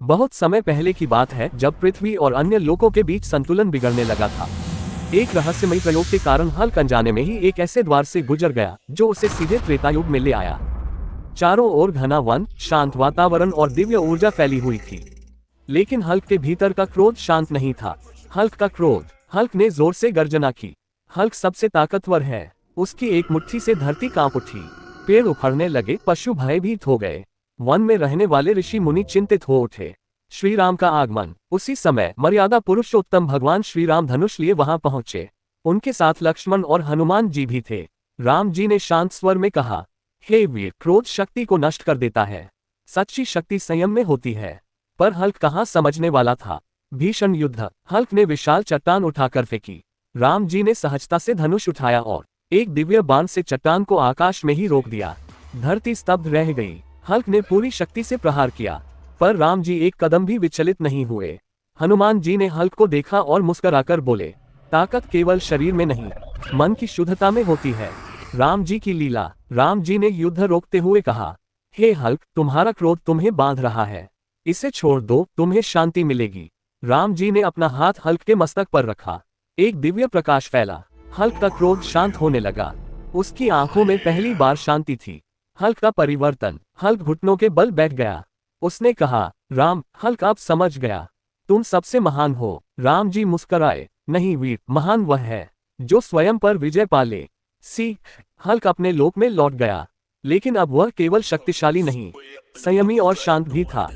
बहुत समय पहले की बात है जब पृथ्वी और अन्य लोकों के बीच संतुलन बिगड़ने लगा था। एक रहस्यमयी प्रयोग के कारण हल्क अनजाने में ही एक ऐसे द्वार से गुजर गया जो उसे सीधे त्रेतायुग में ले आया। चारों ओर घना वन, शांत वातावरण और दिव्य ऊर्जा फैली हुई थी। लेकिन हल्क के भीतर का क्रोध शांत नहीं था। हल्क का क्रोध। हल्क ने जोर से गर्जना की। हल्क सबसे ताकतवर है। उसकी एक मुट्ठी से धरती कांप उठी। पेड़ उखड़ने लगे, पशु भयभीत हो गए। वन में रहने वाले ऋषि मुनि चिंतित हो उठे। श्री राम का आगमन। उसी समय मर्यादा पुरुषोत्तम भगवान श्री राम धनुष लिए वहां पहुंचे। उनके साथ लक्ष्मण और हनुमान जी भी थे। राम जी ने शांत स्वर में कहा, हे वीर, क्रोध शक्ति को नष्ट कर देता है। सच्ची शक्ति संयम में होती है। पर हल्क कहाँ समझने वाला था। भीषण युद्ध। हल्क ने विशाल चट्टान उठाकर फेंकी। राम जी ने सहजता से धनुष उठाया और एक दिव्य बाण से चट्टान को आकाश में ही रोक दिया। धरती स्तब्ध रह गई। हल्क ने पूरी शक्ति से प्रहार किया, पर राम जी एक कदम भी विचलित नहीं हुए। हनुमान जी ने हल्क को देखा और मुस्कुराकर बोले, ताकत केवल शरीर में नहीं, मन की शुद्धता में होती है। राम जी की लीला। राम जी ने युद्ध रोकते हुए कहा, हे हल्क, तुम्हारा क्रोध तुम्हें बांध रहा है। इसे छोड़ दो, तुम्हें शांति मिलेगी। राम जी ने अपना हाथ हल्क के मस्तक पर रखा। एक दिव्य प्रकाश फैला। हल्क का क्रोध शांत होने लगा। उसकी आंखों में पहली बार शांति थी। हल्क का परिवर्तन। हल्क घुटनों के बल बैठ गया। उसने कहा, राम। हल्क अब समझ गया, तुम सबसे महान हो। राम जी मुस्कुराए, नहीं वीर, महान वह है जो स्वयं पर विजय पाले। सीख। हल्क अपने लोक में लौट गया, लेकिन अब वह केवल शक्तिशाली नहीं, संयमी और शांत भी था।